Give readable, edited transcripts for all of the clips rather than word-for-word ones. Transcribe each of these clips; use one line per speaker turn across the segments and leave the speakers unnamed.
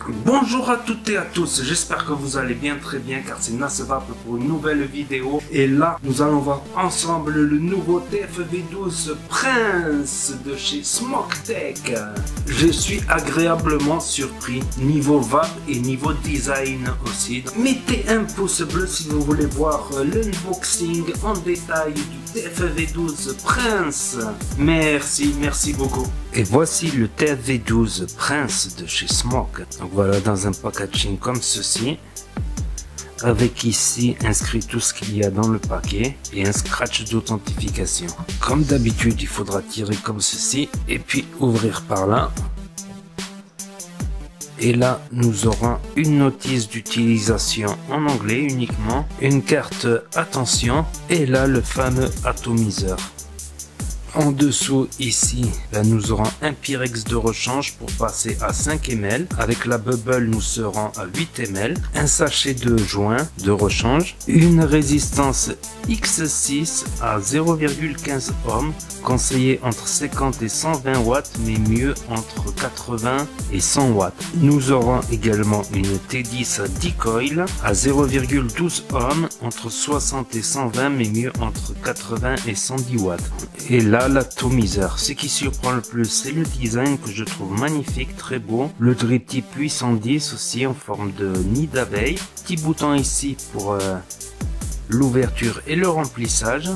Bonjour à toutes et à tous, j'espère que vous allez bien, très bien, car c'est Nasvap pour une nouvelle vidéo. Et là, nous allons voir ensemble le nouveau TFV12 Prince de chez SmokeTech. Je suis agréablement surpris, niveau vape et niveau design aussi. Mettez un pouce bleu si vous voulez voir l'unboxing en détail du TFV12 Prince. Merci beaucoup. Et voici le TFV12 Prince de chez Smoke. Donc voilà, dans un packaging comme ceci, avec ici inscrit tout ce qu'il y a dans le paquet et un scratch d'authentification. Comme d'habitude, il faudra tirer comme ceci et puis ouvrir par là. Et là, nous aurons une notice d'utilisation en anglais uniquement, une carte attention et là le fameux atomiseur. En dessous ici, nous aurons un Pyrex de rechange pour passer à 5 ml. Avec la bubble, nous serons à 8 ml. Un sachet de joint de rechange. Une résistance X6 à 0,15 ohms. Conseillé entre 50 et 120 watts, mais mieux entre 80 et 100 watts. Nous aurons également une T10 Decoil à 0,12 ohms, entre 60 et 120, mais mieux entre 80 et 110 watts. Et là, l'atomiseur. Ce qui surprend le plus, c'est le design que je trouve magnifique, très beau. Le drip type 810 aussi en forme de nid d'abeille. Petit bouton ici pour l'ouverture et le remplissage.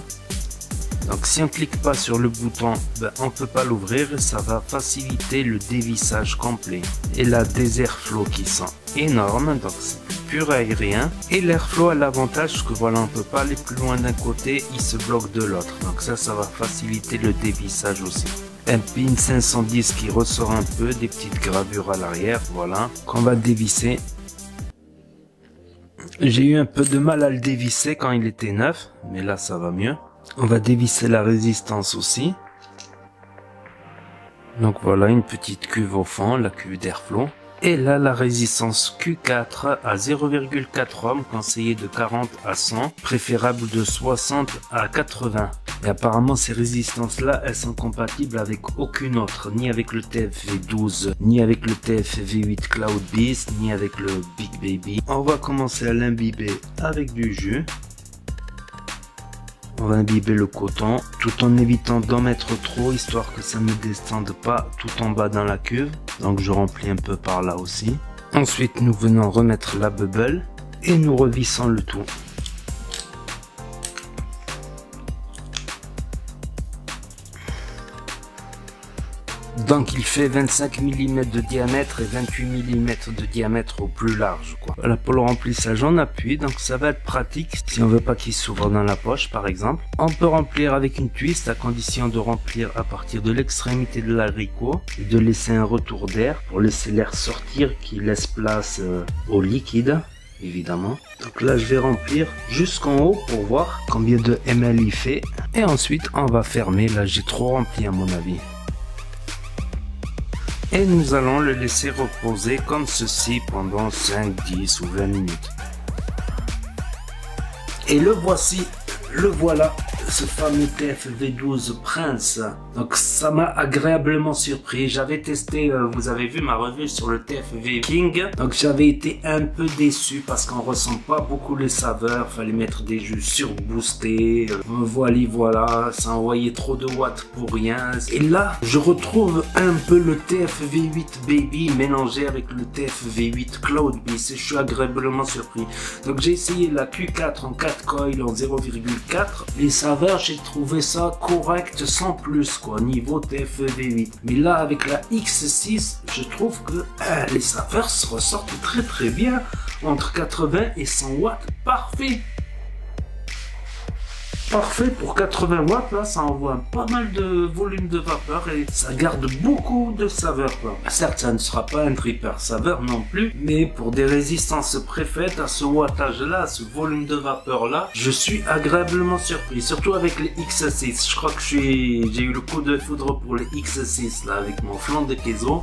Donc si on clique pas sur le bouton, on peut pas l'ouvrir et ça va faciliter le dévissage complet. Et là, des airflow qui sont énormes, donc c'est pur aérien. Et l'airflow a l'avantage que voilà, on peut pas aller plus loin d'un côté, il se bloque de l'autre. Donc ça va faciliter le dévissage aussi. Un pin 510 qui ressort un peu, des petites gravures à l'arrière, voilà, qu'on va dévisser. J'ai eu un peu de mal à le dévisser quand il était neuf, mais là ça va mieux. On va dévisser la résistance aussi. Donc voilà, une petite cuve au fond, la cuve d'airflow. Et là, la résistance Q4 à 0,4 ohms, conseillé de 40 à 100, préférable de 60 à 80. Et apparemment, ces résistances-là, elles sont compatibles avec aucune autre, ni avec le TFV12, ni avec le TFV8 Cloud Beast, ni avec le Big Baby. On va commencer à l'imbiber avec du jus. On va imbiber le coton tout en évitant d'en mettre trop, histoire que ça ne descende pas tout en bas dans la cuve. Donc je remplis un peu par là aussi. Ensuite nous venons remettre la bubble et nous revissons le tout. Donc il fait 25 mm de diamètre et 28 mm de diamètre au plus large, quoi. Voilà, pour le remplissage on appuie, donc ça va être pratique si on veut pas qu'il s'ouvre dans la poche par exemple. On peut remplir avec une twist à condition de remplir à partir de l'extrémité de l'haricot et de laisser un retour d'air pour laisser l'air sortir qui laisse place au liquide. Évidemment. Donc là je vais remplir jusqu'en haut pour voir combien de ml il fait. Et ensuite on va fermer, là j'ai trop rempli à mon avis. Et nous allons le laisser reposer comme ceci pendant 5, 10 ou 20 minutes. Et le voici, le voilà, ce fameux TFV12 Prince. Donc ça m'a agréablement surpris. J'avais testé, vous avez vu ma revue sur le TFV King. Donc j'avais été un peu déçu parce qu'on ressent pas beaucoup les saveurs. Fallait mettre des jus surboostés. Voilà, ça envoyait trop de watts pour rien. Et là, je retrouve un peu le TFV8 Baby mélangé avec le TFV8 Cloud Beast. Je suis agréablement surpris. Donc j'ai essayé la Q4 en 4 coils en 0,4. Les saveurs, j'ai trouvé ça correct sans plus, quoi, niveau TFV8. Mais là, avec la X6, je trouve que les saveurs se ressortent très bien. Entre 80 et 100 watts, parfait. Parfait pour 80 watts, là ça envoie pas mal de volume de vapeur et ça garde beaucoup de saveur, quoi. Certes, ça ne sera pas un tripper saveur non plus, mais pour des résistances préfaites à ce wattage là, à ce volume de vapeur là, je suis agréablement surpris, surtout avec les X6. Je crois que j'ai eu le coup de foudre pour les X6 là avec mon flanc de queso.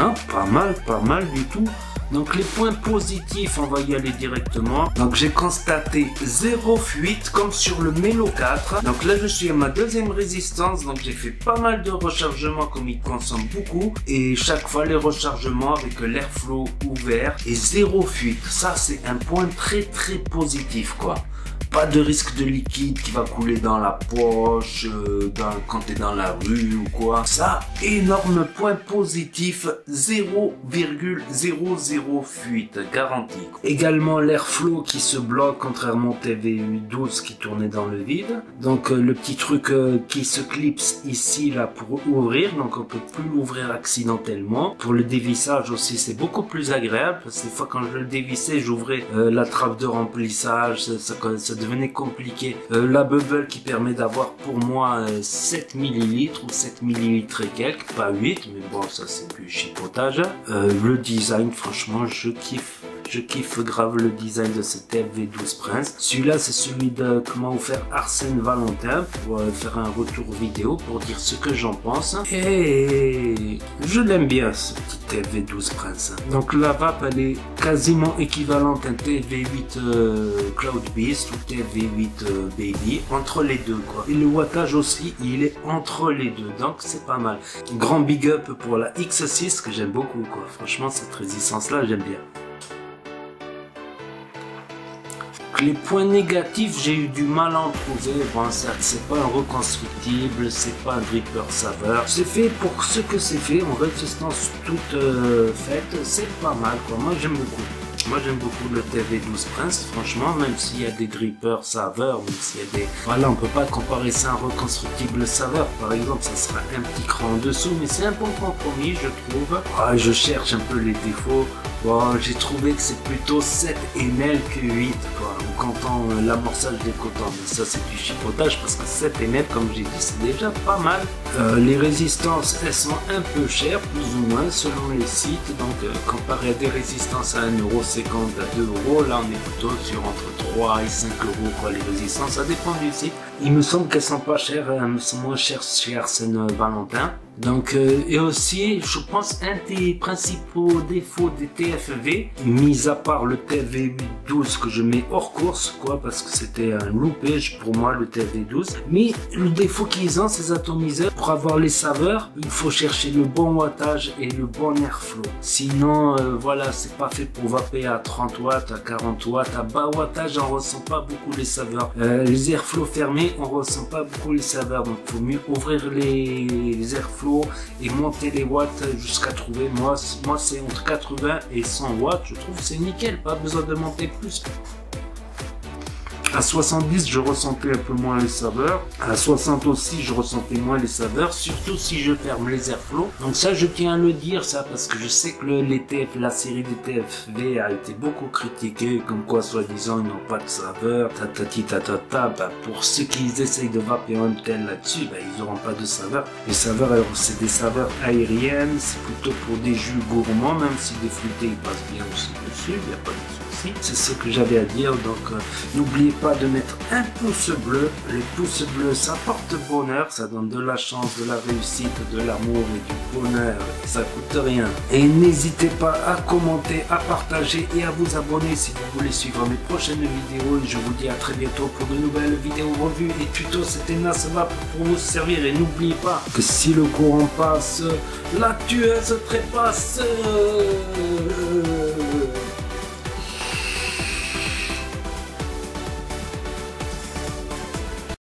Hein, pas mal du tout. Donc les points positifs, on va y aller directement. Donc j'ai constaté 0 fuite comme sur le Melo 4. Donc là je suis à ma deuxième résistance, donc j'ai fait pas mal de rechargements comme il consomme beaucoup. Et chaque fois les rechargements avec l'airflow ouvert et 0 fuite. Ça c'est un point très positif quoi. Pas de risque de liquide qui va couler dans la poche, quand tu es dans la rue ou quoi. Ça, énorme point positif, 0,00 fuite, garantie. Également l'airflow qui se bloque, contrairement au TV812 qui tournait dans le vide. Donc le petit truc qui se clipse ici là pour ouvrir, donc on peut plus l'ouvrir accidentellement. Pour le dévissage aussi, c'est beaucoup plus agréable parce que des fois quand je le dévissais, j'ouvrais la trappe de remplissage, ça devenait compliqué. La bubble qui permet d'avoir pour moi 7 ml ou 7 ml et quelques, pas 8, mais bon ça c'est plus chipotage. Le design, franchement je kiffe grave le design de ce TFV12 Prince. Celui-là c'est celui de comment vous faire Arsène Valentin pour faire un retour vidéo pour dire ce que j'en pense. Et je l'aime bien ce petit TFV12 Prince. Donc la vape elle est quasiment équivalente à un TFV8 Cloud Beast ou TFV8 Baby, entre les deux quoi. Et le wattage aussi il est entre les deux, donc c'est pas mal. Grand big up pour la X6 que j'aime beaucoup quoi. Franchement cette résistance là j'aime bien. Les points négatifs, j'ai eu du mal à en trouver. Bon, certes, c'est pas un reconstructible, c'est pas un dripper saveur. C'est fait pour ce que c'est fait, en résistance toute faite, c'est pas mal quoi. Moi j'aime beaucoup. Moi j'aime beaucoup le TV12 Prince, franchement, même s'il y a des drippers saveurs, même s'il y a des... Voilà, on peut pas comparer ça à un reconstructible saveur, par exemple, ça sera un petit cran en dessous, mais c'est un bon compromis, je trouve. Ah, je cherche un peu les défauts. Bon, j'ai trouvé que c'est plutôt 7 ml que 8, quoi, en comptant l'amorçage des cotons. Mais ça, c'est du chipotage, parce que 7 ml, comme j'ai dit, c'est déjà pas mal. Les résistances, elles sont un peu chères, plus ou moins, selon les sites. Donc, comparé à des résistances à 1,50 € à 2 €, là, on est plutôt sur entre 3 et 5 € quoi, les résistances. Ça dépend du site. Il me semble qu'elles sont pas chères, elles sont moins chères chez Arsène Valentin. Donc, et aussi, je pense, un des principaux défauts des TFV, mis à part le TFV12 que je mets hors course, quoi, parce que c'était un loupage pour moi, le TFV12. Mais le défaut qu'ils ont, ces atomiseurs, pour avoir les saveurs, il faut chercher le bon wattage et le bon airflow. Sinon, voilà, c'est pas fait pour vaper à 30 watts, à 40 watts, à bas wattage, on ressent pas beaucoup les saveurs. Les airflows fermés, on ressent pas beaucoup les saveurs, donc il faut mieux ouvrir les airflows et monter les watts jusqu'à trouver. Moi c'est entre 80 et 100 watts, je trouve c'est nickel, pas besoin de monter plus. À 70, je ressentais un peu moins les saveurs. À 60 aussi, je ressentais moins les saveurs, surtout si je ferme les airflows. Donc ça, je tiens à le dire, ça, parce que je sais que la série des TFV a été beaucoup critiquée, comme quoi, soi-disant, ils n'ont pas de saveur, tatati tatata. Bah, pour ceux qui essayent de vaper un tel là-dessus, bah, ils n'auront pas de saveur. Les saveurs, alors, c'est des saveurs aériennes, c'est plutôt pour des jus gourmands, même si des fruités, ils passent bien aussi dessus, il n'y a pas de souci. C'est ce que j'avais à dire, donc n'oubliez pas de mettre un pouce bleu. Les pouces bleus ça porte bonheur, ça donne de la chance, de la réussite, de l'amour et du bonheur, et ça coûte rien. Et n'hésitez pas à commenter, à partager et à vous abonner si vous voulez suivre mes prochaines vidéos. Et je vous dis à très bientôt pour de nouvelles vidéos revues et tutos. C'était Nasva pour vous servir, et n'oubliez pas que si le courant passe, la tueuse trépasse.